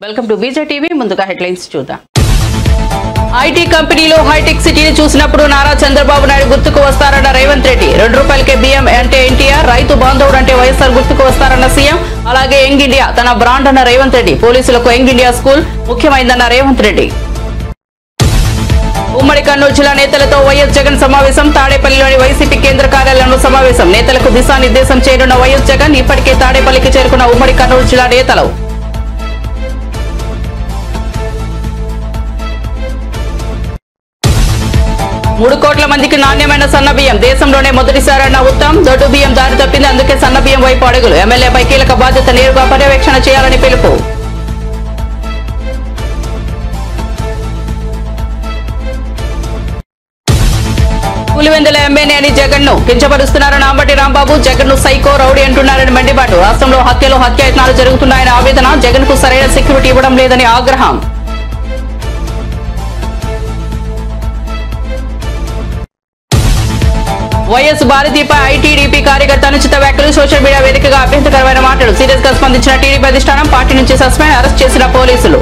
Welcome to BJ TV. ముందుగా headlines చూద్దాం. IT కంపెనీలో హైటెక్ సిటీని చూసినప్పుడు నారా చంద్రబాబు నాయుడు గుర్తుకు వస్తారన్న రేవంత్ రెడ్డి. ₹2కే బియ్యం అంటే ఎన్టీఆర్, రైతు బాంధవుడు అంటే వైఎస్ఆర్ గుర్తుకు వస్తారన్న సీఎం. అలాగే యంగ్ ఇండియా తన బ్రాండ్ అన్న రేవంత్ రెడ్డి. పోలీసులకు యంగ్ ఇండియా స్కూల్ ముఖ్యమైందన్న రేవంత్ రెడ్డి. ఉమ్మడి కర్నూలు జిల్లా నేతలతో వైఎస్ జగన్ సమావేశం. తాడేపల్లిలోని వైసీపీ కేంద్ర కార్యాలయంలో సమావేశం. నేతలకు దిశానిర్దేశం చేయనున్న వైఎస్ జగన్. ఇప్పటికే తాడేపల్లికి చేరుకున్న ఉమ్మడి కర్నూలు జిల్లా నేతలు. ₹3 కోట్ల మందికి నాణ్యమైన సన్నబియ్యం. దేశంలోనే మొదటిసారన్న ఉత్తమ్. దొడ్డు బియ్యం దారి తప్పింది, అందుకే సన్నబియ్యం వైపు అడుగులు. ఎమ్మెల్యేపై కీలక బాధ్యత, నేరుగా పర్యవేక్షణ చేయాలని పిలుపు. పులివెందుల ఎమ్మెల్యేని జగన్ ను కించపరుస్తున్నారని అంబటి రాంబాబు. జగన్ ను సైకో, రౌడీ అంటున్నారని మండిపాటు. రాష్ట్రంలో హత్యలు, హత్యాయత్నాలు జరుగుతున్నాయని ఆవేదన. జగన్ కు సరైన సెక్యూరిటీ ఇవ్వడం లేదని ఆగ్రహం. వైఎస్ భారతిపై ఐటీడీపీ కార్యకర్త అనుచిత వ్యాఖ్యలు. సోషల్ మీడియా వేదికగా అభ్యంతరకరమైన మాటలు. సీరియస్ గా స్పందించిన టీడీపీ అధిష్టానం. పార్టీ నుంచి సస్పెండ్, అరెస్ట్ చేసిన పోలీసులు.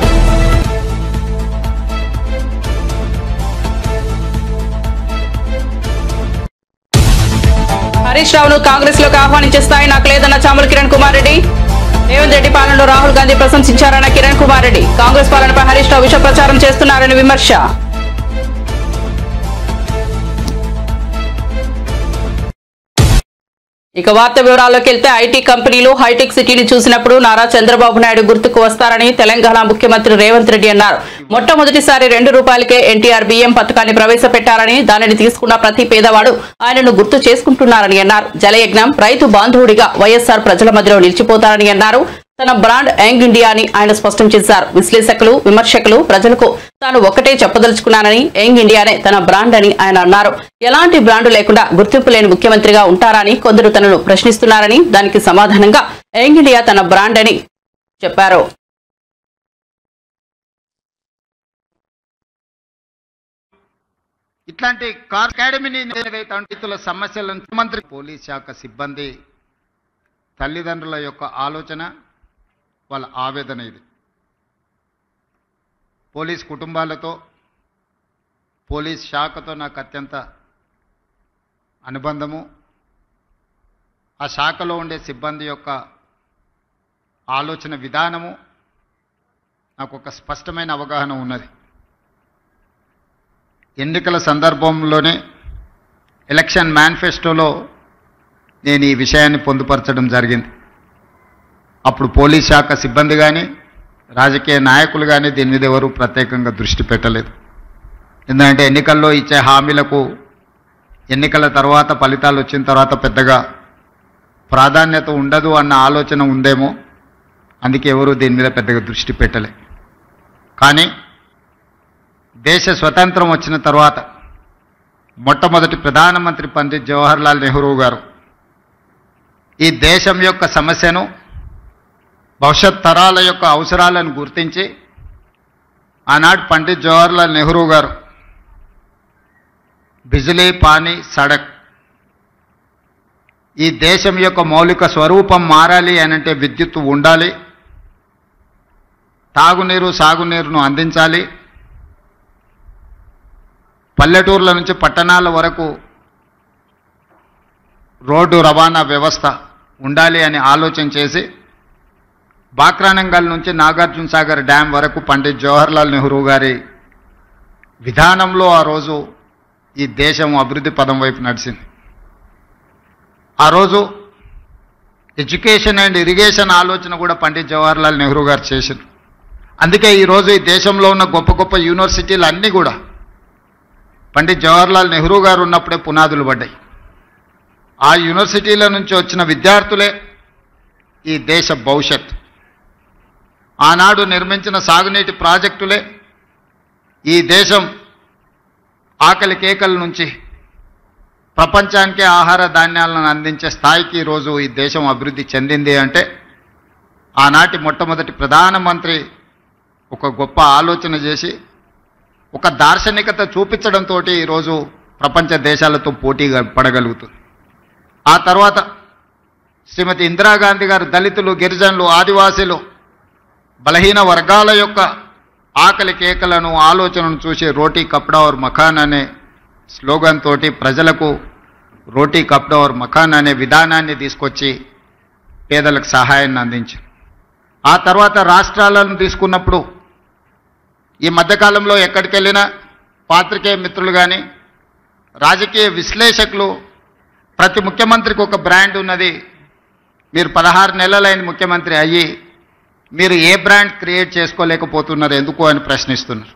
హరీష్ రావును కాంగ్రెస్ లోకి ఆహ్వానించే స్థాయి నాకు లేదన్న చామల కిరణ్ కుమార్ రెడ్డి. రేవంత్ రెడ్డి పాలనలో రాహుల్ గాంధీ ప్రశంసించారన్న కిరణ్ కుమార్ రెడ్డి. కాంగ్రెస్ పాలనపై హరీష్ రావు విష ప్రచారం చేస్తున్నారని విమర్శ. ఇక వార్త వివరాల్లోకి వెళ్తే, ఐటీ కంపెనీలు హైటెక్ సిటీని చూసినప్పుడు నారా చంద్రబాబు నాయుడు గుర్తుకు వస్తారని తెలంగాణ ముఖ్యమంత్రి రేవంత్ రెడ్డి అన్నారు. మొట్టమొదటిసారి ₹2కే ఎన్టీఆర్ బియ్యం పథకాన్ని ప్రవేశపెట్టారని, దానిని తీసుకున్న ప్రతి పేదవాడు ఆయనను గుర్తు చేసుకుంటున్నారని అన్నారు. జలయజ్ఞం, రైతు బాంధవుడిగా వైఎస్ఆర్ ప్రజల మధ్యలో నిలిచిపోతారని అన్నారు. తన బ్రాండ్ యంగ్ ఇండియా అని ఆయన స్పష్టం చేశారు. విశ్లేషకులు, విమర్శకులు ప్రజలకు తాను ఒక్కటే చెప్పదలుచుకున్నానని, యంగ్ ఇండియానే తన బ్రాండ్ అని ఆయన అన్నారు. ఎలాంటి బ్రాండ్ లేకుండా గుర్తింపు లేని ముఖ్యమంత్రిగా ఉంటారని కొందరు తనను ప్రశ్నిస్తున్నారని, దానికి సమాధానంగా యంగ్ ఇండియా తన బ్రాండ్ అని చెప్పారు. ఇట్లాంటి అకాడమీని ఏదైతే సమస్యలను ముఖ్యమంత్రి, పోలీస్ శాఖ సిబ్బంది, తల్లిదండ్రుల యొక్క ఆలోచన, వాళ్ళ ఆవేదన ఇది. పోలీస్ కుటుంబాలతో, పోలీస్ శాఖతో నాకు అత్యంత అనుబంధము. ఆ శాఖలో ఉండే సిబ్బంది యొక్క ఆలోచన విధానము నాకు ఒక స్పష్టమైన అవగాహన ఉన్నది. ఎన్నికల సందర్భంలోనే ఎలక్షన్ మేనిఫెస్టోలో నేను ఈ విషయాన్ని పొందుపరచడం జరిగింది. అప్పుడు పోలీస్ శాఖ సిబ్బంది కానీ, రాజకీయ నాయకులు కానీ దీని మీద ఎవరు ప్రత్యేకంగా దృష్టి పెట్టలేదు. ఎందుకంటే ఎన్నికల్లో ఇచ్చే హామీలకు ఎన్నికల తర్వాత, ఫలితాలు వచ్చిన తర్వాత పెద్దగా ప్రాధాన్యత ఉండదు అన్న ఆలోచన ఉందేమో, అందుకే ఎవరు దీని మీద పెద్దగా దృష్టి పెట్టలే. కానీ దేశ స్వతంత్రం వచ్చిన తర్వాత మొట్టమొదటి ప్రధానమంత్రి పండిత్ జవహర్లాల్ నెహ్రూ గారు ఈ దేశం యొక్క సమస్యను, భవిష్యత్ తరాల యొక్క అవసరాలను గుర్తించి ఆనాడు పండిత్ జవహర్లాల్ నెహ్రూ గారు బిజిలీ, పానీ, సడక్, ఈ దేశం యొక్క మౌలిక స్వరూపం మారాలి అనంటే విద్యుత్తు ఉండాలి, తాగునీరు, సాగునీరును అందించాలి, పల్లెటూర్ల నుంచి పట్టణాల వరకు రోడ్డు రవాణా వ్యవస్థ ఉండాలి అని ఆలోచన చేసి బాక్రానంగల్ నుంచి నాగార్జున సాగర్ డ్యాం వరకు పండిత్ జవహర్లాల్ నెహ్రూ గారి విధానంలో ఆ రోజు ఈ దేశం అభివృద్ధి పదం వైపు నడిచింది. ఆ రోజు ఎడ్యుకేషన్ అండ్ ఇరిగేషన్ ఆలోచన కూడా పండిత్ జవహర్లాల్ నెహ్రూ గారు చేశారు. అందుకే ఈరోజు ఈ దేశంలో ఉన్న గొప్ప గొప్ప యూనివర్సిటీలు అన్నీ కూడా పండిత్ జవహర్లాల్ నెహ్రూ గారు ఉన్నప్పుడే పునాదులు పడ్డాయి. ఆ యూనివర్సిటీల నుంచి వచ్చిన విద్యార్థులే ఈ దేశ భవిష్యత్. ఆనాడు నిర్మించిన సాగునీటి ప్రాజెక్టులే ఈ దేశం ఆకలి కేకల నుంచి ప్రపంచానికే ఆహార ధాన్యాలను అందించే స్థాయికి ఈరోజు ఈ దేశం అభివృద్ధి చెందింది అంటే ఆనాటి మొట్టమొదటి ప్రధానమంత్రి ఒక గొప్ప ఆలోచన చేసి, ఒక దార్శనికత చూపించడంతో ఈరోజు ప్రపంచ దేశాలతో పోటీ పడగలుగుతుంది. ఆ తర్వాత శ్రీమతి ఇందిరాగాంధీ గారు దళితులు, గిరిజనులు, ఆదివాసీలు బలహీన వర్గాల యొక్క ఆకలి కేకలను ఆలోచనను చూసి రోటీ కప్డా ఔర్ మకాన్ అనే స్లోగన్ తోటి ప్రజలకు రోటీ కప్డా ఔర్ మకాన్ అనే విధానాన్ని తీసుకొచ్చి పేదలకు సహాయాన్ని అందించారు. ఆ తర్వాత రాష్ట్రాలను తీసుకున్నప్పుడు ఈ మధ్యకాలంలో ఎక్కడికి వెళ్ళినా పాత్రికేయ మిత్రులు కానీ రాజకీయ విశ్లేషకులు ప్రతి ముఖ్యమంత్రికి ఒక బ్రాండ్ ఉన్నది, మీరు 16 నెలలైన ముఖ్యమంత్రి అయ్యి మీరు ఏ బ్రాండ్ క్రియేట్ చేసుకోలేకపోతున్నారు ఎందుకు అని ప్రశ్నిస్తున్నారు.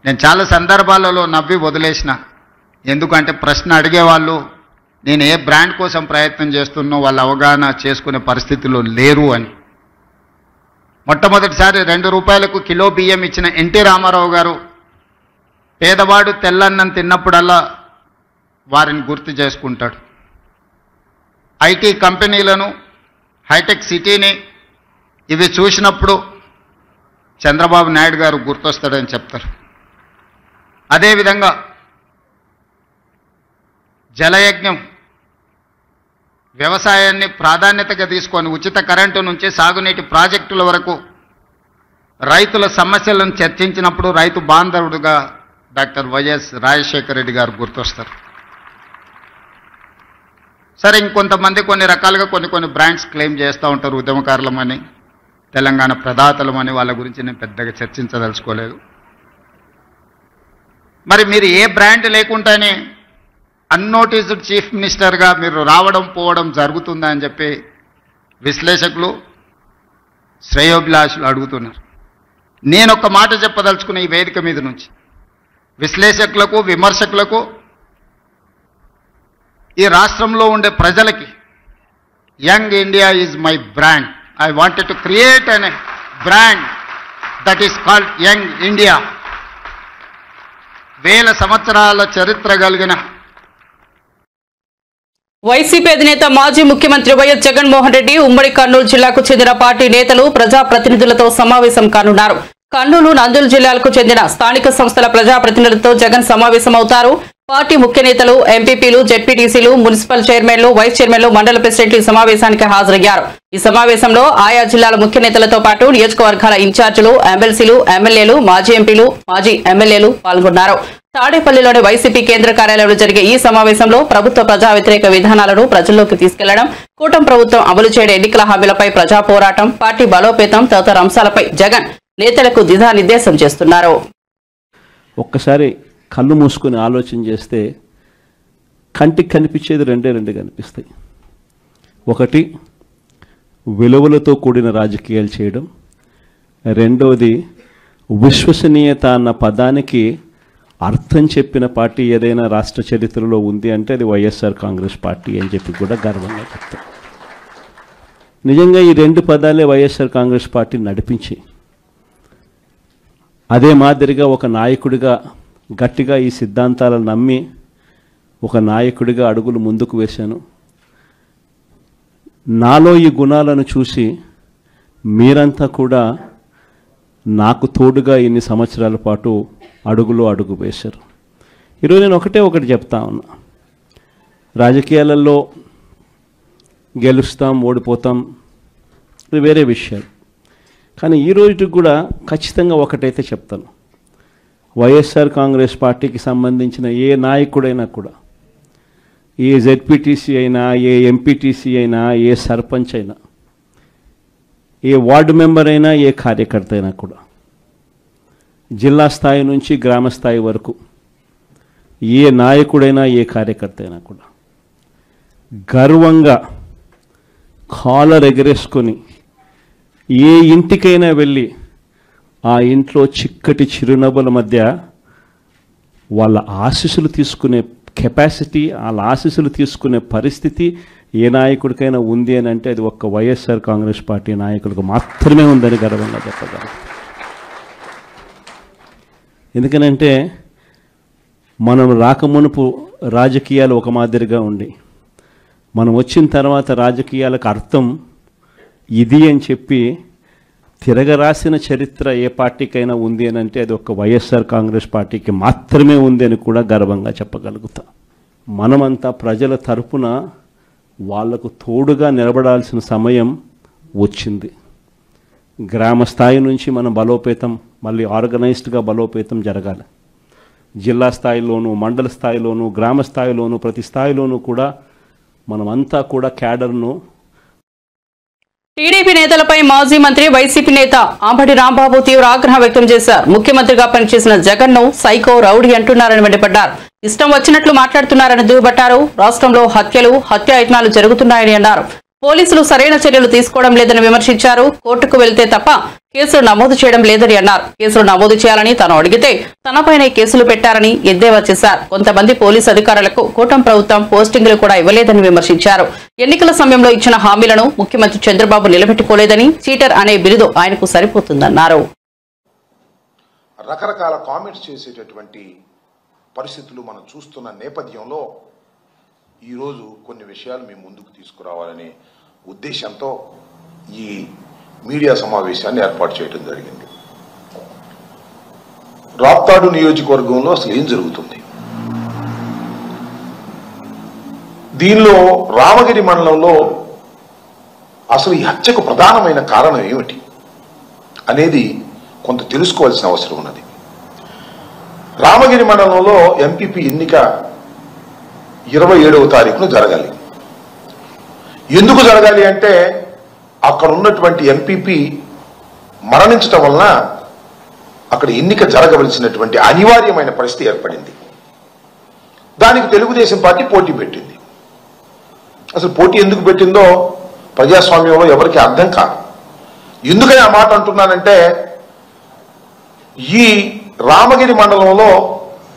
నేను చాలా సందర్భాలలో నవ్వి వదిలేసిన, ఎందుకంటే ప్రశ్న అడిగేవాళ్ళు నేను ఏ బ్రాండ్ కోసం ప్రయత్నం చేస్తున్నో వాళ్ళు అవగాహన చేసుకునే పరిస్థితిలో లేరు అని. మొట్టమొదటిసారి 2 రూపాయలకు కిలో బియ్యం ఇచ్చిన ఎన్టీ రామారావు గారు పేదవాడు తెల్లన్నం తిన్నప్పుడల్లా వారిని గుర్తు చేసుకుంటాడు. ఐటీ కంపెనీలను, హైటెక్ సిటీని ఇవి చూసినప్పుడు చంద్రబాబు నాయుడు గారు గుర్తొస్తాడని చెప్తారు. అదేవిధంగా జలయజ్ఞం వ్యవసాయాన్ని ప్రాధాన్యతగా తీసుకొని ఉచిత కరెంటు నుంచి సాగునీటి ప్రాజెక్టుల వరకు రైతుల సమస్యలను చర్చించినప్పుడు రైతు బాంధవుడుగా డాక్టర్ వైఎస్ రాజశేఖర రెడ్డి గారు గుర్తొస్తారు. సరే, ఇంకొంతమంది కొన్ని రకాలుగా కొన్ని బ్రాండ్స్ క్లెయిమ్ చేస్తూ ఉంటారు, ఉద్యమకారులమని, తెలంగాణ ప్రదాతలమని. వాళ్ళ గురించి నేను పెద్దగా చర్చించదలుచుకోలేదు. మరి మీరు ఏ బ్రాండ్ లేకుండానే అన్నోటీస్డ్ చీఫ్ మినిస్టర్గా మీరు రావడం పోవడం జరుగుతుందా అని చెప్పి విశ్లేషకులు, శ్రేయోభిలాషులు అడుగుతున్నారు. నేను ఒక మాట చెప్పదలుచుకున్న ఈ వేదిక మీద నుంచి విశ్లేషకులకు, విమర్శకులకు, ఈ రాష్ట్రంలో ఉండే ప్రజలకి, young India is my brand. I wanted to create an brand that is called young India. 1000 సంవత్సరాల చరిత్ర కలిగిన వైసీపీ అధినేత మాజీ ముఖ్యమంత్రి వైఎస్ జగన్మోహన్ రెడ్డి ఉమ్మడి కర్నూలు జిల్లాకు చెందిన పార్టీ నేతలు, ప్రజాప్రతినిధులతో సమావేశం కానున్నారు. కర్నూలు, నంద్యాల జిల్లాలకు చెందిన స్థానిక సంస్థల ప్రజాప్రతినిధులతో జగన్ సమావేశమవుతారు. పార్టీ ముఖ్య నేతలు, ఎంపీపీలు, జెడ్పీటీసీలు, మున్సిపల్ చైర్మన్లు, వైస్ చైర్మన్లు, మండల ప్రెసిడెంట్లు ఈ సమావేశానికి హాజరయ్యారు. ఈ సమావేశంలో ఆయా జిల్లాల ముఖ్య నేతలతో పాటు నియోజకవర్గాల ఇన్ఛార్జీలు, ఎమ్మెల్సీలు, ఎమ్మెల్యేలు, మాజీ ఎంపీలు, మాజీ ఎమ్మెల్యేలు పాల్గొన్నారు. తాడేపల్లిలోని వైసీపీ కేంద్ర కార్యాలయంలో జరిగే ఈ సమావేశంలో ప్రభుత్వ ప్రజా వ్యతిరేక విధానాలను ప్రజల్లోకి తీసుకెళ్లడం, కూటమి ప్రభుత్వం అమలు చేయడం, ఎన్నికల హామీలపై ప్రజా పోరాటం, పార్టీ బలోపేతం తదితర అంశాలపై జగన్ నేతలకు దిశానిర్దేశం చేస్తున్నారు. ఒక్కసారి కళ్ళు మూసుకొని ఆలోచన చేస్తే కంటికి కనిపించేది రెండు కనిపిస్తాయి. ఒకటి విలువలతో కూడిన రాజకీయాలు చేయడం, రెండవది విశ్వసనీయత అన్న పదానికి అర్థం చెప్పిన పార్టీ ఏదైనా రాష్ట్ర చరిత్రలో ఉంది అంటే అది వైఎస్ఆర్ కాంగ్రెస్ పార్టీ అని చెప్పి కూడా గర్వంగా చెప్తాం. నిజంగా ఈ 2 పదాలే వైఎస్ఆర్ కాంగ్రెస్ పార్టీ నడిపించి, అదే మాదిరిగా ఒక నాయకుడిగా గట్టిగా ఈ సిద్ధాంతాలను నమ్మి ఒక నాయకుడిగా అడుగులు ముందుకు వేశాను. నాలో ఈ గుణాలను చూసి మీరంతా కూడా నాకు తోడుగా ఇన్ని సంవత్సరాల పాటు అడుగు వేశారు. ఈరోజు నేను ఒకటి చెప్తా ఉన్నా, రాజకీయాలలో గెలుస్తాం, ఓడిపోతాం, ఇది వేరే విషయాలు. కానీ ఈ రోజుకి కూడా ఖచ్చితంగా ఒకటైతే చెప్తాను, వైఎస్ఆర్ కాంగ్రెస్ పార్టీకి సంబంధించిన ఏ నాయకుడైనా కూడా, ఏ జెడ్పీటీసీ అయినా, ఏ ఎంపీటీసీ అయినా, ఏ సర్పంచ్ అయినా, ఏ వార్డు మెంబర్ అయినా, ఏ కార్యకర్త అయినా కూడా, జిల్లా స్థాయి నుంచి గ్రామ స్థాయి వరకు ఏ నాయకుడైనా, ఏ కార్యకర్త అయినా కూడా గర్వంగా కాలర్ ఎగరేసుకొని ఏ ఇంటికైనా వెళ్ళి ఆ ఇంట్లో చిక్కటి చిరునవ్వుల మధ్య వాళ్ళ ఆశీస్సులు తీసుకునే కెపాసిటీ, వాళ్ళ ఆశీస్సులు తీసుకునే పరిస్థితి ఏ నాయకుడికైనా ఉంది అని అంటే అది ఒక్క వైఎస్ఆర్ కాంగ్రెస్ పార్టీ నాయకులకు మాత్రమే ఉందని గర్వంగా చెప్పగలం. ఎందుకనంటే మనం రాకమునుపు రాజకీయాలు ఒక మాదిరిగా ఉండి, మనం వచ్చిన తర్వాత రాజకీయాలకు అర్థం ఇది అని చెప్పి తిరగరాసిన చరిత్ర ఏ పార్టీకైనా ఉంది అని అంటే అది ఒక వైఎస్ఆర్ కాంగ్రెస్ పార్టీకి మాత్రమే ఉంది అని కూడా గర్వంగా చెప్పగలుగుతాం. మనమంతా ప్రజల తరపున వాళ్లకు తోడుగా నిలబడాల్సిన సమయం వచ్చింది. గ్రామ స్థాయి నుంచి మనం బలోపేతం, మళ్ళీ ఆర్గనైజ్డ్గా బలోపేతం జరగాలి. జిల్లా స్థాయిలోనూ, మండల స్థాయిలోనూ, గ్రామ స్థాయిలోనూ, ప్రతి స్థాయిలోనూ కూడా మనమంతా కూడా క్యాడర్ను. టీడీపీ నేతలపై మాజీ మంత్రి వైసీపీ నేత అంబటి రాంబాబు తీవ్ర ఆగ్రహం వ్యక్తం చేశారు. ముఖ్యమంత్రిగా పనిచేసిన జగన్ ను సైకో, రౌడీ అంటున్నారని మండిపడ్డారు. ఇష్టం వచ్చినట్లు మాట్లాడుతున్నారని దుయ్యబట్టారు. రాష్ట్రంలో హత్యలు, హత్యాయత్నాలు జరుగుతున్నాయని అన్నారు. పోలీసులు సరైన చర్యలు తీసుకోవడం లేదని విమర్శించారు. కోర్టుకు వెళ్తే తప్ప కేసులు నమోదు చేయడం లేదని అన్నారు. కేసులు నమోదు చేయాలని తాను అడిగితే తనపైనే కేసులు పెట్టారని ఎద్దేవా చేశారు. కొంతమంది పోలీసు అధికారులకు కూటమి ప్రభుత్వం పోస్టింగులు కూడా ఇవ్వలేదని విమర్శించారు. ఎన్నికల సమయంలో ఇచ్చిన హామీలను ముఖ్యమంత్రి చంద్రబాబు నిలబెట్టుకోలేదని, చీటర్ అనే బిరుదు ఆయనకు సరిపోతుందన్నారు. రకరకాల కామెంట్స్ చేసేటటువంటి పరిస్థితులు మనం చూస్తున్న నేపథ్యంలో ఈరోజు కొన్ని విషయాలు మేము ముందుకు తీసుకురావాలనే ఉద్దేశంతో ఈ మీడియా సమావేశాన్ని ఏర్పాటు చేయడం జరిగింది. రాప్తాడు నియోజకవర్గంలో అసలు ఏం జరుగుతుంది, దీనిలో రామగిరి మండలంలో అసలు ఈ హత్యకు ప్రధానమైన కారణం ఏమిటి అనేది కొంత తెలుసుకోవాల్సిన అవసరం ఉన్నది. రామగిరి మండలంలో ఎంపీపీ ఎన్నిక 27వ తారీఖున జరగాలి. ఎందుకు జరగాలి అంటే అక్కడ ఉన్నటువంటి ఎంపీపీ మరణించటం వలన అక్కడ ఎన్నిక జరగవలసినటువంటి అనివార్యమైన పరిస్థితి ఏర్పడింది. దానికి తెలుగుదేశం పార్టీ పోటీ పెట్టింది. అసలు పోటీ ఎందుకు పెట్టిందో ప్రజాస్వామ్యంలో ఎవరికి అర్థం కాదు. ఎందుకని ఆ మాట అంటున్నానంటే, ఈ రామగిరి మండలంలో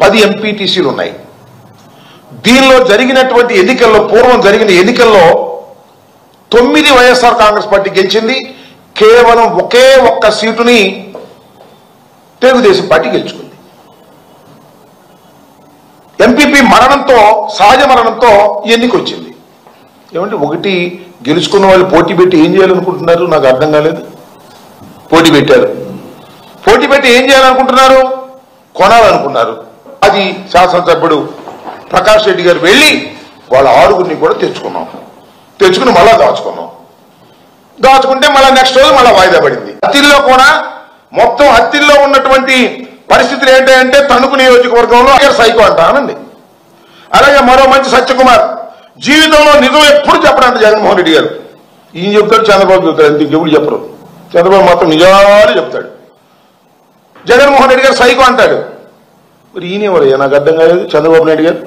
10 ఎంపీటీసీలు ఉన్నాయి. దీనిలో జరిగినటువంటి ఎన్నికల్లో, పూర్వం జరిగిన ఎన్నికల్లో 9 వైఎస్ఆర్ కాంగ్రెస్ పార్టీ గెలిచింది. కేవలం ఒకే ఒక్క సీటుని తెలుగుదేశం పార్టీ గెలుచుకుంది. ఎంపీపీ మరణంతో, సహజ మరణంతో ఎన్నిక వచ్చింది. ఏమంటే ఒకటి గెలుచుకున్న వాళ్ళు పోటీ పెట్టి ఏం చేయాలనుకుంటున్నారు నాకు అర్థం కాలేదు. పోటీ పెట్టారు, పోటీ పెట్టి ఏం చేయాలనుకుంటున్నారు, కొనాలనుకున్నారు. అది శాసనసభ్యుడు ప్రకాష్ రెడ్డి గారు వెళ్ళి వాళ్ళ 6గురిని కూడా తెచ్చుకుని మళ్ళా దాచుకుంటే మళ్ళీ నెక్స్ట్ రోజు మళ్ళీ వాయిదా పడింది. హత్తిల్లో కూడా మొత్తం హత్తిల్లో ఉన్నటువంటి పరిస్థితులు ఏంటంటే తణుకు నియోజకవర్గంలో సైకో అంటానండి. అలాగే మరో మంచి సత్యకుమార్ జీవితంలో నిజం ఎప్పుడు చెప్పడంట జగన్మోహన్ రెడ్డి గారు. ఈయన చెప్తాడు, చంద్రబాబు చెప్తాడు, ఇంకెప్పుడు చెప్పరు. చంద్రబాబు మాత్రం నిజాలు చెప్తాడు. జగన్మోహన్ రెడ్డి గారు సైకో అంటాడు. మరి ఈయనేవరయ్యా నాకు అర్థం కాలేదు. చంద్రబాబు నాయుడు గారు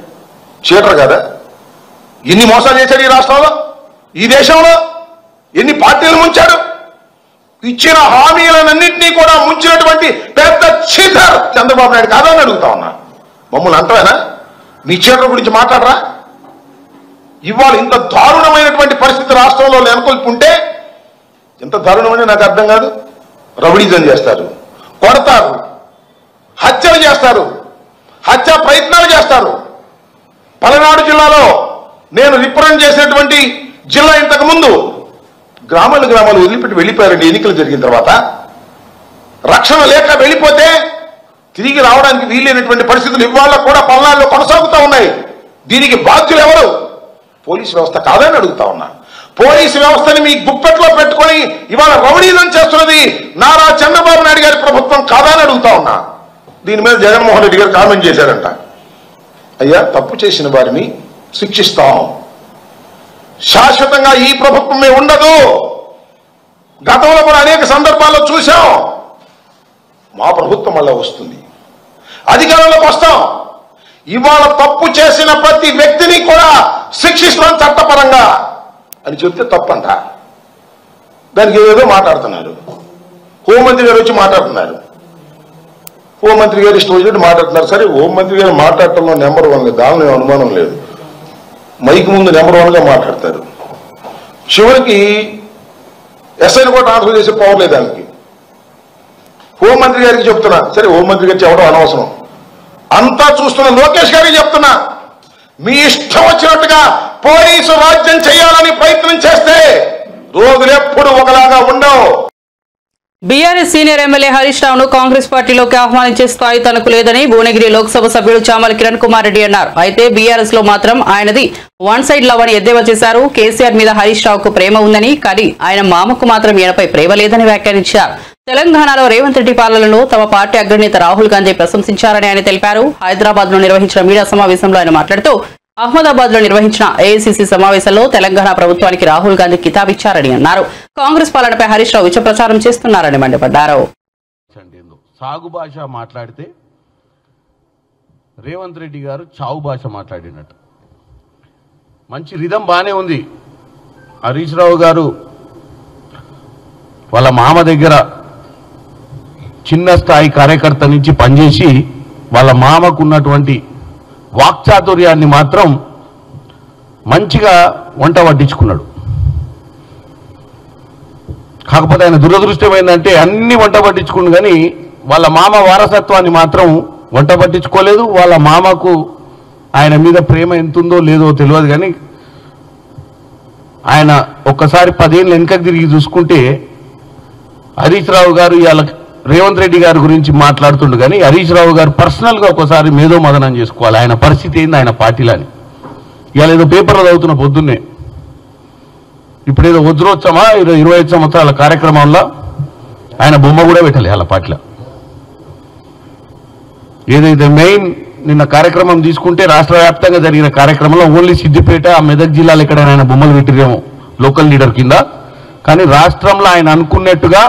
చీటర్ కదా, ఎన్ని మోసాలు చేశాడు ఈ రాష్ట్రంలో, ఈ దేశంలో ఎన్ని పార్టీలు ముంచాడు, ఇచ్చిన హామీలన్నింటినీ కూడా ముంచినటువంటి పెద్ద చీటర్ చంద్రబాబు నాయుడు కాదని అడుగుతా ఉన్నా. మమ్మల్ని అంటారా మీ చీటర్ గురించి మాట్లాడరా? ఇవాళ ఇంత దారుణమైనటువంటి పరిస్థితి రాష్ట్రంలో నెలకొల్పుంటే, ఎంత దారుణమని నాకు అర్థం కాదు. రౌడీజం చేస్తారు, కొడతారు, హత్యలు చేస్తారు, హత్య ప్రయత్నాలు చేస్తారు. పలనాడు జిల్లాలో నేను రిప్రజెంట్ చేసినటువంటి జిల్లా ఇంతకు ముందు గ్రామాలు వదిలిపెట్టి వెళ్ళిపోయారండి. ఎన్నికలు జరిగిన తర్వాత రక్షణ లేక వెళ్ళిపోతే తిరిగి రావడానికి వీలైనటువంటి పరిస్థితులు ఇవాళ కూడా పల్నాడులో కొనసాగుతూ ఉన్నాయి. దీనికి బాధ్యులు ఎవరు? పోలీసు వ్యవస్థ కాదని అడుగుతా ఉన్నా. పోలీసు వ్యవస్థని మీ గుప్పెట్లో పెట్టుకొని ఇవాళ రౌడీజం చేస్తున్నది నారా చంద్రబాబు నాయుడు గారి ప్రభుత్వం కాదని అడుగుతా ఉన్నా. దీని మీద జగన్మోహన్ రెడ్డి గారు కామెంట్ చేశారంట. అయ్యా, తప్పు చేసిన వారిని శిక్షిస్తాం, శాశ్వతంగా ఈ ప్రభుత్వమే ఉండదు. గతంలో కూడా అనేక సందర్భాల్లో చూశాం. మా ప్రభుత్వం వల్ల వస్తుంది, అధికారంలోకి వస్తాం. ఇవాళ తప్పు చేసిన ప్రతి వ్యక్తిని కూడా శిక్షిస్తాం చట్టపరంగా అని చెప్తే తప్పంట. దానికి ఏదో మాట్లాడుతున్నారు. హోంమంత్రి గారు వచ్చి మాట్లాడుతున్నారు. హోంమంత్రి గారు ఇష్టం వచ్చినట్టు మాట్లాడుతున్నారు. సరే, హోంమంత్రి గారు మాట్లాడటంలో నెంబర్ 1 లేదు, దానిలో అనుమానం లేదు. మైక్ ముందు నెంబర్ 1గా మాట్లాడతారు. చివరికి ఎస్ఐని కూడా ట్రాన్స్ఫర్ చేసే పవర్ లేదు దానికి. హోంమంత్రి గారికి చెప్తున్నా, సరే హోంమంత్రి గారు చెప్పడం అనవసరం, అంతా చూస్తున్న లోకేష్ గారికి చెప్తున్నా, మీ ఇష్టం వచ్చినట్టుగా పోలీసు రాజ్యం చేయాలని ప్రయత్నం చేస్తే రోజులు ఎప్పుడు ఒకలాగా ఉండవు. బీఆర్ఎస్ సీనియర్ ఎమ్మెల్యే హరీష్ రావును కాంగ్రెస్ పార్టీలోకి ఆహ్వానించే స్థాయి తనకు లేదని భువనగిరి లోక్సభ సభ్యుడు చామల కిరణ్ కుమార్ రెడ్డి అన్నారు. అయితే బీఆర్ఎస్ లో మాత్రం ఆయనది వన్ సైడ్ లవ్ అని ఎద్దేవా చేశారు. కేసీఆర్ మీద హరీష్ రావుకు ప్రేమ ఉందని, కానీ ఆయన మామకు మాత్రం ఈయనపై ప్రేమ లేదని వ్యాఖ్యానించారు. తెలంగాణలో రేవంత్ రెడ్డి పాలనలో తమ పార్టీ అగ్రనేత రాహుల్ గాంధీ ప్రశంసించారని ఆయన తెలిపారు. హైదరాబాద్ లో నిర్వహించిన మీడియా సమావేశంలో ఆయన మాట్లాడుతూ అహ్మదాబాద్ లో నిర్వహించిన ఏఐసీసీ సమావేశంలో తెలంగాణ ప్రభుత్వానికి రాహుల్ గాంధీ కితాబిచ్చారని అన్నారు. కాంగ్రెస్ పాలనపై హరీష్ రావు విష ప్రచారం చేస్తున్నారని మండిపడ్డారు. సాగు భాష మాట్లాడితే రేవంత్ రెడ్డి గారు చావు భాష మాట్లాడినట్టు. మంచి రిధం బానే ఉంది. హరీష్ రావు గారు వాళ్ళ మామ దగ్గర చిన్న స్థాయి కార్యకర్త నుంచి పనిచేసి వాళ్ళ మామకు ఉన్నటువంటి వాక్చాతుర్యాన్ని మాత్రం మంచిగా వంట వడ్డించుకున్నాడు. కాకపోతే ఆయన దురదృష్టం ఏంటంటే అన్ని వంట పట్టించుకుండు, కానీ వాళ్ళ మామ వారసత్వాన్ని మాత్రం వంట పట్టించుకోలేదు. వాళ్ళ మామకు ఆయన మీద ప్రేమ ఎంతుందో లేదో తెలియదు, కానీ ఆయన ఒక్కసారి 10 ఏళ్ళు వెనకకు తిరిగి చూసుకుంటే హరీష్ రావు గారు ఇవాళ రేవంత్ రెడ్డి గారి గురించి మాట్లాడుతుండు, కానీ హరీష్ రావు గారు పర్సనల్గా ఒకసారి మేధో మదనం చేసుకోవాలి ఆయన పరిస్థితి ఏంది ఆయన పార్టీలని. ఇవాళ ఏదో పేపర్లో చదువుతున్న పొద్దున్నే, ఇప్పుడేదో వజ్రోత్సవ 25 సంవత్సరాల కార్యక్రమంలో ఆయన బొమ్మ కూడా పెట్టాలి వాళ్ళ పార్టీలో. ఏదైతే మెయిన్ నిన్న కార్యక్రమం తీసుకుంటే రాష్ట్ర వ్యాప్తంగా జరిగిన కార్యక్రమంలో ఓన్లీ సిద్దిపేట, మెదక్ జిల్లాలో ఎక్కడైనా ఆయన బొమ్మలు పెట్టిరేమో లోకల్ లీడర్ కింద, కానీ రాష్ట్రంలో ఆయన అనుకున్నట్టుగా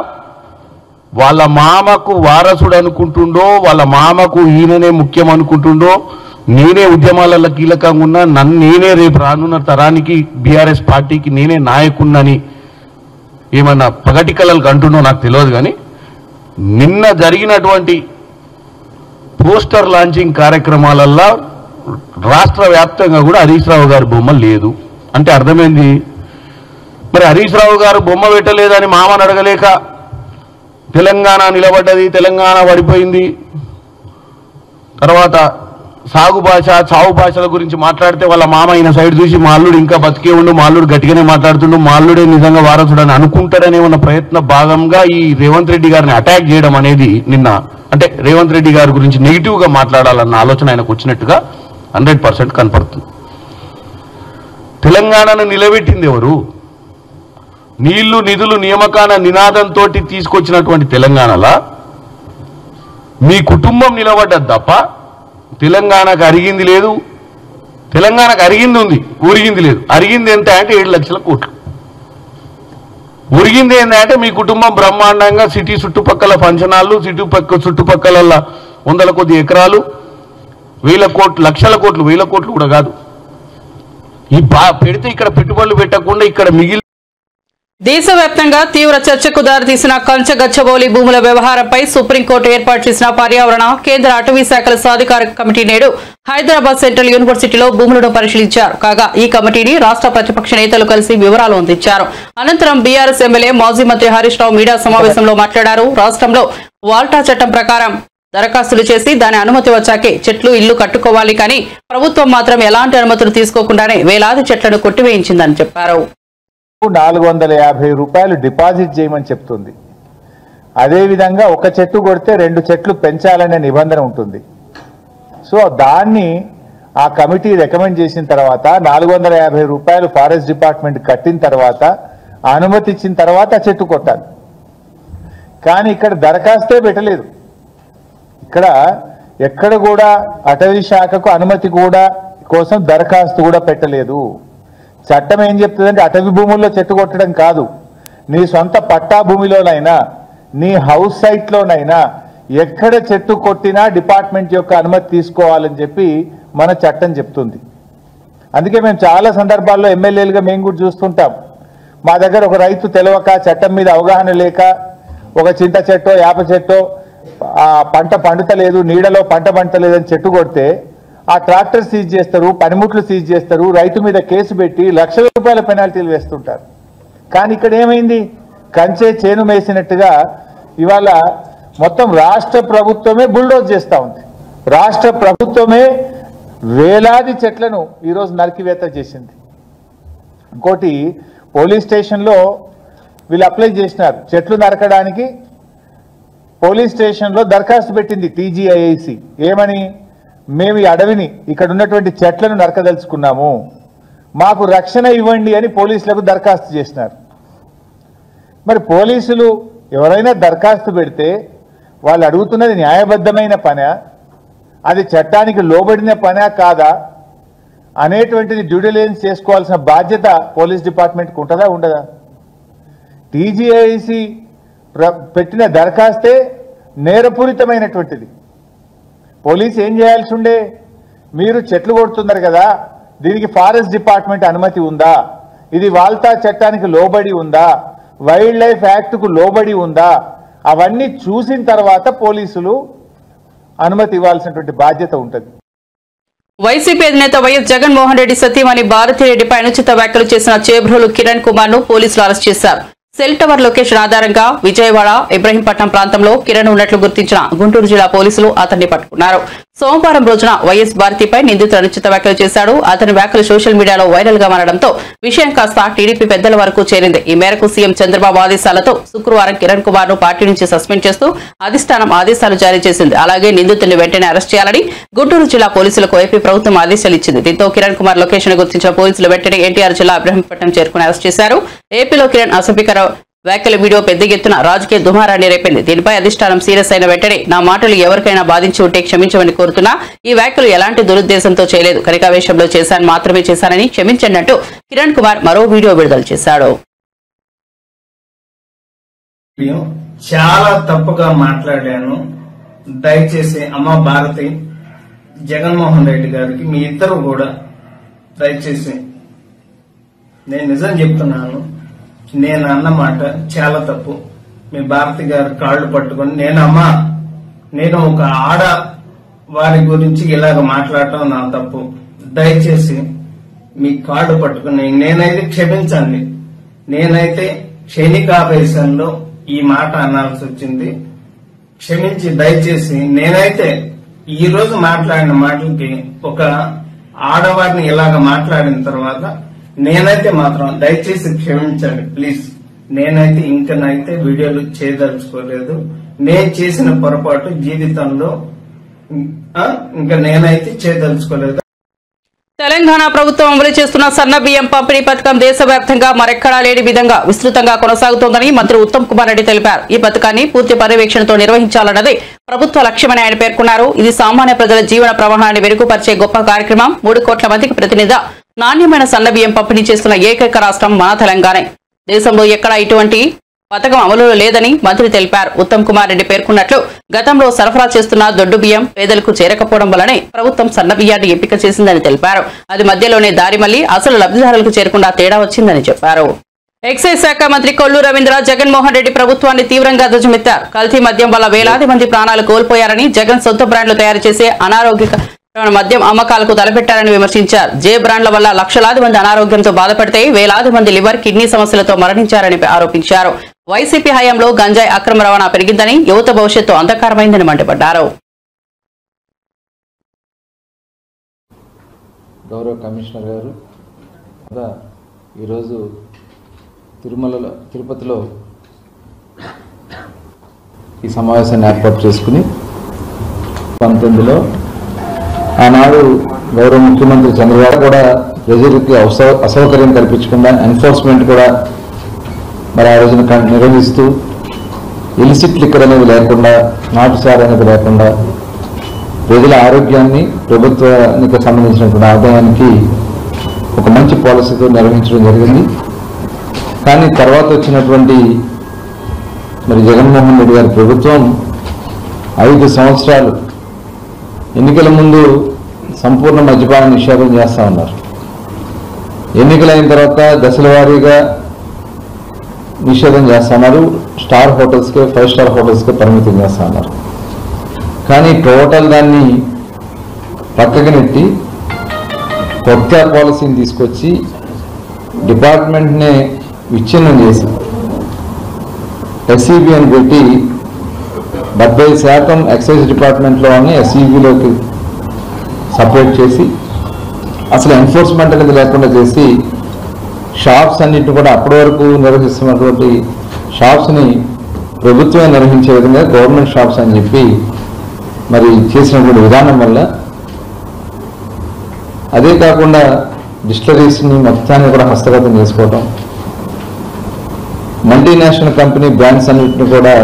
వాళ్ళ మామకు వారసుడు అనుకుంటుండో, వాళ్ళ మామకు ఈయననే ముఖ్యం అనుకుంటుండో, నేనే ఉద్యమాలలో కీలకంగా ఉన్నా, నేనే రేపు రానున్న తరానికి బీఆర్ఎస్ పార్టీకి నేనే నాయకున్నని ఏమన్నా పగటి కళలకు అంటుండో నాకు తెలియదు, కానీ నిన్న జరిగినటువంటి పోస్టర్ లాంచింగ్ కార్యక్రమాలల్లో రాష్ట్ర వ్యాప్తంగా కూడా హరీష్ రావు గారి బొమ్మ లేదు అంటే అర్థమైంది. మరి హరీష్ రావు గారు బొమ్మ పెట్టలేదని మామని అడగలేక తెలంగాణ నిలబడ్డది, తెలంగాణ పడిపోయింది. తర్వాత సాగు భాష, చావు భాషల గురించి మాట్లాడితే వాళ్ళ మామ ఈయన సైడ్ చూసి మా అల్లుడు ఇంకా బతికే ఉండు, మా అల్లుడు గట్టిగానే మాట్లాడుతుండు, మా అల్లుడే నిజంగా వారసుడని అనుకుంటాడనే ఉన్న ప్రయత్న భాగంగా ఈ రేవంత్ రెడ్డి గారిని అటాక్ చేయడం అనేది నిన్న అంటే రేవంత్ రెడ్డి గారి గురించి నెగిటివ్గా మాట్లాడాలన్న ఆలోచన ఆయనకు వచ్చినట్టుగా 100% కనపడుతుంది. తెలంగాణను నిలబెట్టింది ఎవరు? నీళ్లు నిధులు నియామకాల నినాదంతో తీసుకొచ్చినటువంటి తెలంగాణలో మీ కుటుంబం నిలబడ్డది తప్ప తెలంగాణకు అరిగింది లేదు. తెలంగాణకు అరిగింది ఉంది, ఊరిగింది లేదు. అరిగింది ఎంత అంటే 7 లక్షల కోట్లు. ఊరిగింది ఏంటంటే మీ కుటుంబం బ్రహ్మాండంగా సిటీ చుట్టుపక్కల ఫంక్షనాలు, చుట్టుపక్కల 100 కొద్ది ఎకరాలు, 1000 కోట్లు, లక్షల కోట్లు, 1000 కోట్లు కూడా కాదు. ఈ పెడితే ఇక్కడ పెట్టుబడులు పెట్టకుండా ఇక్కడ మిగిలి దేశవ్యాప్తంగా తీవ్ర చర్చకు దారితీసిన కంచగచ్చబౌలి భూముల వ్యవహారంపై సుప్రీంకోర్టు ఏర్పాటు చేసిన పర్యావరణ కేంద్ర అటవీ శాఖల సాధికార కమిటీ నేడు హైదరాబాద్ సెంట్రల్ యూనివర్సిటీలో భూములను పరిశీలించారు. కాగా ఈ కమిటీని రాష్ట్ర ప్రతిపక్ష నేతలు కలిసి వివరాలు అందించారు. అనంతరం బీఆర్ఎస్ ఎమ్మెల్యే మాజీ మంత్రి హరీష్ రావు మీడియా సమావేశంలో మాట్లాడారు. రాష్ట్రంలో వాల్టా చట్టం ప్రకారం దరఖాస్తులు చేసి దాని అనుమతి వచ్చాకే చెట్లు ఇల్లు కట్టుకోవాలి, కానీ ప్రభుత్వం మాత్రం ఎలాంటి అనుమతులు తీసుకోకుండానే వేలాది చెట్లను కొట్టివేయించిందని చెప్పారు. 450 రూపాయలు డిపాజిట్ చేయమని చెప్తుంది. అదేవిధంగా ఒక చెట్టు కొడితే 2 చెట్లు పెంచాలనే నిబంధన ఉంటుంది. సో దాన్ని ఆ కమిటీ రికమెండ్ చేసిన తర్వాత 450 రూపాయలు ఫారెస్ట్ డిపార్ట్మెంట్ కట్టిన తర్వాత అనుమతి ఇచ్చిన తర్వాత చెట్టు కొట్టాలి. కానీ ఇక్కడ దరఖాస్తే పెట్టలేదు. ఇక్కడ ఎక్కడ కూడా అటవీ శాఖకు అనుమతి కూడా కోసం దరఖాస్తు కూడా పెట్టలేదు. చట్టం ఏం చెప్తుందంటే అటవీ భూముల్లో చెట్టు కొట్టడం కాదు, నీ సొంత పట్టా భూమిలోనైనా నీ హౌస్ సైట్లోనైనా ఎక్కడ చెట్టు కొట్టినా డిపార్ట్మెంట్ యొక్క అనుమతి తీసుకోవాలని చెప్పి మన చట్టం చెప్తుంది. అందుకే మేము చాలా సందర్భాల్లో ఎమ్మెల్యేలుగా మేము కూడా చూస్తుంటాం. మా దగ్గర ఒక రైతు తెలవక, చట్టం మీద అవగాహన లేక ఒక చింత చెట్టో యాప చెట్టో ఆ పంట పండుతలేదు, నీడలో పంట పండలేదని చెట్టు కొడితే ఆ ట్రాక్టర్ సీజ్ చేస్తారు, పనిముట్లు సీజ్ చేస్తారు, రైతు మీద కేసు పెట్టి లక్షల రూపాయల పెనాల్టీలు వేస్తుంటారు. కానీ ఇక్కడ ఏమైంది? కంచే చేను మేసినట్టుగా ఇవాళ మొత్తం రాష్ట్ర ప్రభుత్వమే బుల్డోజ్ చేస్తూ ఉంది. రాష్ట్ర ప్రభుత్వమే వేలాది చెట్లను ఈరోజు నరికివేత చేసింది. ఇంకోటి పోలీస్ స్టేషన్లో వీళ్ళు అప్లై చేసినారు చెట్లు నరకడానికి పోలీస్ స్టేషన్లో దరఖాస్తు పెట్టింది టీజీఐఐసి. ఏమని? మేము ఈ అడవిని, ఇక్కడ ఉన్నటువంటి చెట్లను నరకదలుచుకున్నాము, మాకు రక్షణ ఇవ్వండి అని పోలీసులకు దరఖాస్తు చేసినారు. మరి పోలీసులు ఎవరైనా దరఖాస్తు పెడితే వాళ్ళు అడుగుతున్నది న్యాయబద్ధమైన పనా, అది చట్టానికి లోబడిన పనా కాదా అనేటువంటిది డ్యూ డిలిజెన్స్ చేసుకోవాల్సిన బాధ్యత పోలీస్ డిపార్ట్మెంట్కి ఉంటుందా ఉండదా? టీజీఐసి పెట్టిన దరఖాస్తే నేరపూరితమైనటువంటిది. పోలీసు ఏం చేయాల్సి ఉండే? మీరు చెట్లు కొడుతున్నారు కదా, దీనికి ఫారెస్ట్ డిపార్ట్మెంట్ అనుమతి ఉందా, ఇది వాల్తా చట్టానికి లోబడి ఉందా, వైల్డ్ లైఫ్ యాక్ట్కు లోబడి ఉందా, అవన్నీ చూసిన తర్వాత పోలీసులు అనుమతి ఇవ్వాల్సినటువంటి బాధ్యత ఉంటుంది. వైసీపీ అధినేత వైఎస్ జగన్మోహన్ రెడ్డి సతీమణి భారతిరెడ్డిపై అనుచిత వ్యాఖ్యలు చేసిన చేబ్రోలు కిరణ్ కుమార్ ను పోలీసులు అరెస్ట్ చేశారు. సెల్ టవర్ లొకేషన్ ఆధారంగా విజయవాడ ఇబ్రహీంపట్నం ప్రాంతంలో కిరణ్ ఉన్నట్లు గుర్తించిన గుంటూరు జిల్లా పోలీసులు అతన్ని పట్టుకున్నారు. సోమవారం రోజున వైఎస్ భారతిపై నిందితుడు అనుచిత వ్యాఖ్యలు చేశాడు. అతని వ్యాఖ్యలు సోషల్ మీడియాలో వైరల్ గా మారడంతో విషయం కాస్త టీడీపీ పెద్దల వరకు చేరింది. ఈ మేరకు సీఎం చంద్రబాబు ఆదేశాలతో శుక్రవారం కిరణ్ కుమార్ ను పార్టీ నుంచి సస్పెండ్ చేస్తూ అధిష్టానం ఆదేశాలు జారీ చేసింది. అలాగే నిందితుడిని వెంటనే అరెస్ట్ చేయాలని గుంటూరు జిల్లా పోలీసులకు ఏపీ ప్రభుత్వం ఆదేశాలు ఇచ్చింది. దీంతో కిరణ్ కుమార్ లొకేషన్ గుర్తించిన పోలీసులు వెంటనే ఎన్టీఆర్ జిల్లా ఇబ్రహీంపట్నం చేరుకుని అరెస్ట్ చేశారు. ఏపీలో కిరణ్ అసభ్యకర వ్యాఖ్యల వీడియో పెద్ద ఎత్తున రాజకీయ దుమారాన్ని రేపింది. దీనిపై అధిష్టానం సీరియస్ అయిన వెంటనే నా మాటలు ఎవరికైనా బాధించి ఉంటే క్షమించమని కోరుతున్నా, ఈ వ్యాఖ్యలు ఎలాంటి దురుద్దేశంతో చేయలేదు, కనికావేశంలో మాత్రమే చేశానని క్షమించండి అంటూ కిరణ్ కుమార్ మరో వీడియో విడుదల చేశాడు. చాలా తప్పుగా మాట్లాడాను, దయచేసి అమ్మ భారతి, జగన్మోహన్ రెడ్డి గారికి మీ ఇద్దరు కూడా దయచేసి నేను నిజం చెప్తున్నాను, నేను అన్నమాట చాలా తప్పు. మీ భారతి గారి కాళ్ళు పట్టుకొని నేను ఒక ఆడ వారి గురించి ఇలాగ మాట్లాడటం నా తప్పు, దయచేసి మీ కాళ్ళు పట్టుకుని నేనైతే క్షమించండి. నేనైతే క్షణికావేశంలో ఈ మాట అనాల్సి వచ్చింది, క్షమించి దయచేసి నేనైతే ఈ రోజు మాట్లాడిన మాటలకి ఒక ఆడవారిని ఇలాగ మాట్లాడిన తర్వాత నేనైతే మాత్రం దయచేసి క్షమించండి ప్లీజ్. నేనైతే ఇంకనైతే వీడియోలు చేయదలుచుకోలేదు. నేను చేసిన పొరపాటు జీవితంలో ఇంకా నేనైతే చేయదలుచుకోలేదు. తెలంగాణ ప్రభుత్వం అమలు చేస్తున్న సన్న బియ్యం పంపిణీ పథకం దేశవ్యాప్తంగా మరెక్కడా లేని విధంగా విస్తృతంగా కొనసాగుతోందని మంత్రి ఉత్తమ్ కుమార్ రెడ్డి తెలిపారు. ఈ పథకాన్ని పూర్తి పర్యవేక్షణతో నిర్వహించాలన్నదే ప్రభుత్వ లక్ష్యమని ఆయన పేర్కొన్నారు. ఇది సామాన్య ప్రజల జీవన ప్రవాహాన్ని మెరుగుపరిచే గొప్ప కార్యక్రమం. 3 కోట్ల మందికి ప్రతినిధిగా నాణ్యమైన సన్న బియ్యం పంపిణీ చేస్తున్న ఏకైక రాష్ట్రం మన తెలంగాణ. దేశంలో ఎక్కడా ఇటువంటి పథకం అమలులో లేదని మంత్రి తెలిపారు. ఉత్తమ్ కుమార్ రెడ్డి పేర్కొన్నట్లు గతంలో సరఫరా చేస్తున్న దొడ్డు బియ్యం పేదలకు చేరకపోవడం వల్లనే ప్రభుత్వం సన్న బియ్యాన్ని ఎంపిక చేసిందని తెలిపారు. అది మధ్యలోనే దారి మళ్లీ అసలు లబ్ధిదారులకు చేరకుండా తేడా వచ్చిందని చెప్పారు. ఎక్సైజ్ శాఖ మంత్రి కొల్లు రవీంద్ర జగన్మోహన్ రెడ్డి ప్రభుత్వాన్ని తీవ్రంగా ధ్వజమెత్తారు. కల్తీ మద్యం వల్ల వేలాది మంది ప్రాణాలు కోల్పోయారని, జగన్ సొంత బ్రాండ్లు తయారు చేసే అనారోగ్య మద్యం అమ్మకాలకు తలపెట్టారని విమర్శించారు. జే బ్రాండ్ల వల్ల లక్షలాది మంది అనారోగ్యంతో బాధపడితే వేలాది మంది లివర్, కిడ్నీ సమస్యలతో మరణించారని ఆరోపించారు. వైసీపీ హయాంలో గంజాయి అక్రమ రవాణా పెరిగిందని, యువత భవిష్యత్తు అంధకారమైందని మండిపడ్డారు. గౌరవ కమిషనర్ గారు ఈరోజు తిరుపతిలో ఈ సమావేశాన్ని ఏర్పాటు చేసుకుని 19లో ఆనాడు గౌరవ ముఖ్యమంత్రి చంద్రబాబు కూడా ప్రజలకి అసౌకర్యం కల్పించకుండా ఎన్ఫోర్స్మెంట్ కూడా మరి ఆ రోజున నిర్వహిస్తూ ఇలిసిట్ లిక్కర్ అనేది లేకుండా, నాటుసారి అనేది లేకుండా ప్రజల ఆరోగ్యాన్ని, ప్రభుత్వానికి సంబంధించినటువంటి ఆదాయానికి ఒక మంచి పాలసీతో నిర్వహించడం జరిగింది. కానీ తర్వాత వచ్చినటువంటి మరి జగన్మోహన్ రెడ్డి గారి ప్రభుత్వం 5 సంవత్సరాలు ఎన్నికల ముందు సంపూర్ణ మద్యపాన నిషేధం చేస్తూ ఉన్నారు. ఎన్నికలైన తర్వాత దశల వారీగా నిషేధం చేస్తున్నారు. స్టార్ హోటల్స్కే, 5 స్టార్ హోటల్స్కే పరిమితం చేస్తూ ఉన్నారు. కానీ టోటల్ దాన్ని పక్కకి నెట్టి కొత్త పాలసీని తీసుకొచ్చి డిపార్ట్మెంట్నే విచ్ఛిన్నం చేసి ఎస్ఈబి అని పెట్టి 70% ఎక్సైజ్ డిపార్ట్మెంట్లోని ఎస్ఈబిలోకి సపరేట్ చేసి అసలు ఎన్ఫోర్స్మెంట్ అనేది లేకుండా చేసి షాప్స్ అన్నింటిని కూడా అప్పటి వరకు నిర్వహిస్తున్నటువంటి షాప్స్ని ప్రభుత్వమే నిర్వహించే విధంగా గవర్నమెంట్ షాప్స్ అని చెప్పి మరి చేసినటువంటి విధానం వల్ల, అదే కాకుండా డిస్టిలరీస్ని మొత్తాన్ని కూడా హస్తగతం చేసుకోవటం, మల్టీనేషనల్ కంపెనీ బ్రాండ్స్ అన్నింటినీ కూడా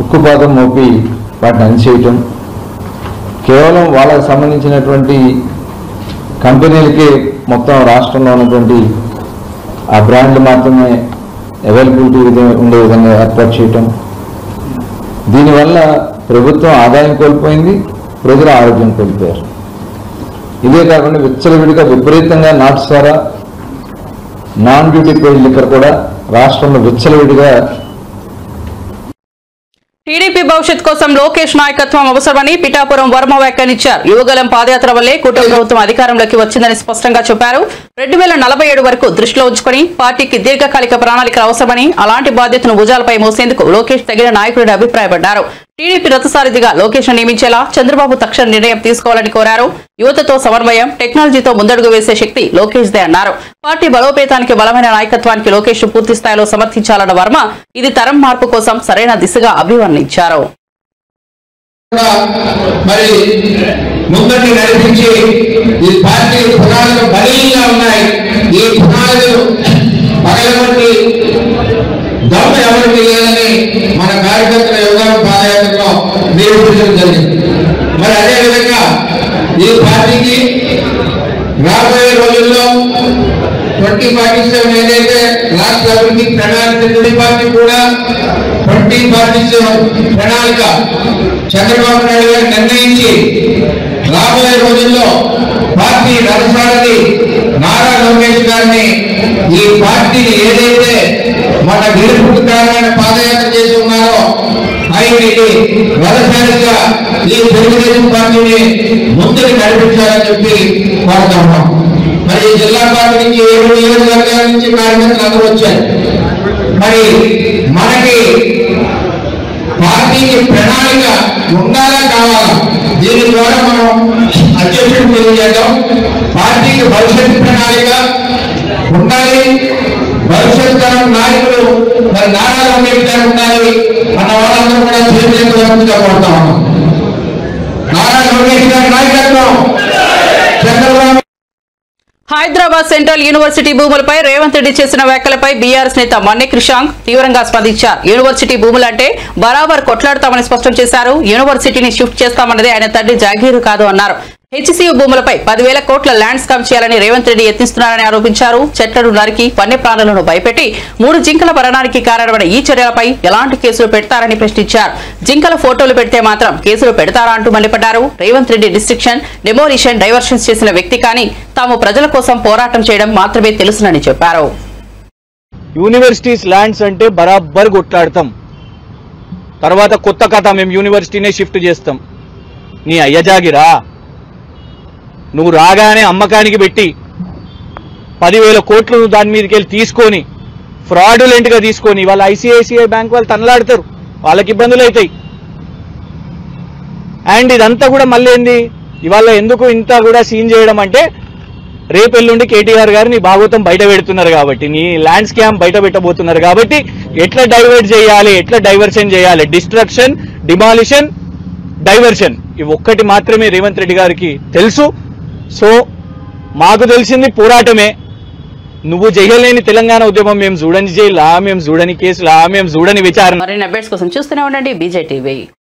ఉక్కుపాదం మోపి వాటిని అణిచేయటం, కేవలం వాళ్ళకు సంబంధించినటువంటి కంపెనీలకి మొత్తం రాష్ట్రంలో ఉన్నటువంటి ఆ బ్రాండ్లు మాత్రమే అవైలబిలిటీ ఉండే విధంగా ఏర్పాటు చేయటం, దీనివల్ల ప్రభుత్వం ఆదాయం కోల్పోయింది, ప్రజల ఆరోగ్యం కోల్పోయారు. ఇదే కాకుండా విచ్చలవిడిగా విపరీతంగా నాటుసారా, నాన్ డ్యూటీ పెయిడ్ లిక్కర్ కూడా రాష్ట్రంలో విచ్చలవిడిగా. టీడీపీ భవిష్యత్ కోసం లోకేష్ నాయకత్వం అవసరమని పిఠాపురం వర్మ వ్యాఖ్యానించారు. యువగలం పాదయాత్ర వల్లే కూటమి ప్రభుత్వం అధికారంలోకి వచ్చిందని స్పష్టంగా చెప్పారు. 2047 వరకు దృష్టిలో ఉంచుకుని పార్టీకి దీర్ఘకాలిక ప్రణాళికలు అవసరమని, అలాంటి బాధ్యతను భుజాలపై మోసేందుకు లోకేష్ తగిన నాయకుడిని అభిప్రాయపడ్డారు. టీడీపీ రథసారథిగా లోకేష్ నియమించేలా చంద్రబాబు తక్షణ నిర్ణయం తీసుకోవాలని కోరారు. యువతతో సమన్వయం, టెక్నాలజీతో ముందడుగు వేసే శక్తి లోకేష్ దే అన్నారు. పార్టీ బలోపేతానికి బలమైన నాయకత్వానికి లోకేష్ పూర్తి స్థాయిలో సమర్థించాలన్న వర్మ ఇది తరం మార్పు కోసం సరైన దిశగా అభివర్ణించారు. మరి ముందటి నడిపించి ఈ పార్టీ పునాదులు బలీయంగా ఉన్నాయి. ఈ పునాదులు పగలబట్టి దమ్ము ఎవరికి లేదని మన కార్యకర్తల యువగల పాదయాత్రలో నిరూపించడం జరిగింది. మరి అదేవిధంగా ఈ పార్టీకి రాబోయే రోజుల్లో 2047 ఏదైతే రాష్ట్ర అభివృద్ధి ప్రణాళిక తుది పార్టీ కూడా 2047 ప్రణాళిక చంద్రబాబు నాయుడు గారు నిర్ణయించి రాబోయే రోజుల్లో పార్టీ రథసారథి నారా లోకేష్ గారిని ఈ పార్టీని ఏదైతే మన గెలుపుకు కారణమైన పాదయాత్ర చేసి ఉన్నారో ఆయనకి రథసారథిగా ఈ తెలుగుదేశం పార్టీని ముందుకు నడిపించాలని చెప్పి కోరుతా ఉన్నాం. మరి జిల్లా పార్టీ నుంచి 7 నియోజకవర్గాల నుంచి కార్యకర్తలు అందరూ వచ్చారు. మరి మనకి పార్టీకి ప్రణాళిక ఉండాలా కావాలా, దీని ద్వారా మనం అధ్యక్షుడు తెలియజేద్దాం. పార్టీకి భవిష్యత్ ప్రణాళిక ఉండాలి, భవిష్యత్ తరం నాయకులు మరి నారా లోకేష్ గారు ఉండాలి అన్న వాళ్ళందరూ కూడా చేతులుగా కోరుతా ఉన్నాం. నారా లోకేష్ గారి నాయకత్వం చంద్రబాబు. హైదరాబాద్ సెంట్రల్ యూనివర్సిటీ భూములపై రేవంత్ రెడ్డి చేసిన వ్యాఖ్యలపై బీఆర్ఎస్ నేత మన్నె క్రిషాంక్ తీవ్రంగా స్పందించారు. యూనివర్సిటీ భూములంటే బరాబర్ కొట్లాడతామని స్పష్టం చేశారు. యూనివర్సిటీని షిఫ్ట్ చేస్తామన్నదే ఆయన తండ్రి జాగీరు కాదు అన్నారు. హెచ్సియు భూములపై 10,000 కోట్ల ల్యాండ్ స్కామ్ చేయాలని రేవంత్ రెడ్డి యత్నిస్తున్నారని ఆరోపించారు. చెట్లను నరికి వన్యప్రాణులను భయపెట్టి 3 జింకల మరణానికి కారణమైన ఈ చర్యలపై ఎలాంటి కేసులు పెడతారని ప్రశ్నించారు. జింకల ఫోటోలు పెడితే మాత్రం కేసులు పెడతారా అంటూ మండిపడ్డారు. రేవంత్ రెడ్డి డిస్ట్రిక్షన్, డెమోలిషన్, డైవర్షన్స్ చేసిన వ్యక్తి కానీ తాము ప్రజల కోసం పోరాటం చేయడం మాత్రమే తెలుసునని చెప్పారు. యూనివర్సిటీస్ ల్యాండ్స్ అంటే బరాబర్ కొట్లాడతాం. తర్వాత కొత్త కథ, మేము యూనివర్సిటీనే షిఫ్ట్ చేస్తాం. నీ అయ్యజాగిరా నువ్వు రాగానే అమ్మకానికి పెట్టి 10,000 కోట్లు దాని మీదకి వెళ్ళి తీసుకొని ఫ్రాడులెంట్గా తీసుకొని వాళ్ళ ఐసిఐసిఐ బ్యాంక్ వాళ్ళు తనలాడతారు, వాళ్ళకి ఇబ్బందులు అవుతాయి. అండ్ ఇదంతా కూడా మళ్ళీ ఏంది ఇవాళ ఎందుకు ఇంత కూడా సీన్ చేయడం అంటే రేపెల్లుండి కేటీఆర్ గారు నీ భాగవతం బయట పెడుతున్నారు కాబట్టి, నీ ల్యాండ్ స్కామ్ బయట పెట్టబోతున్నారు కాబట్టి ఎట్లా డైవర్ట్ చేయాలి, ఎట్లా డైవర్షన్ చేయాలి, డిస్ట్రక్షన్, డిమాలిషన్, డైవర్షన్, ఇవి ఒక్కటి మాత్రమే రేవంత్ రెడ్డి గారికి తెలుసు. సో మాకు తెలిసింది పోరాటమే. నువ్వు చేయలేని తెలంగాణ ఉద్యమం మేము చూడని జైలా, మేము చూడని కేసులా, మేము చూడని విచారణ. మరిన్ని అప్డేట్స్ కోసం చూస్తూనే ఉండండి BJ TV.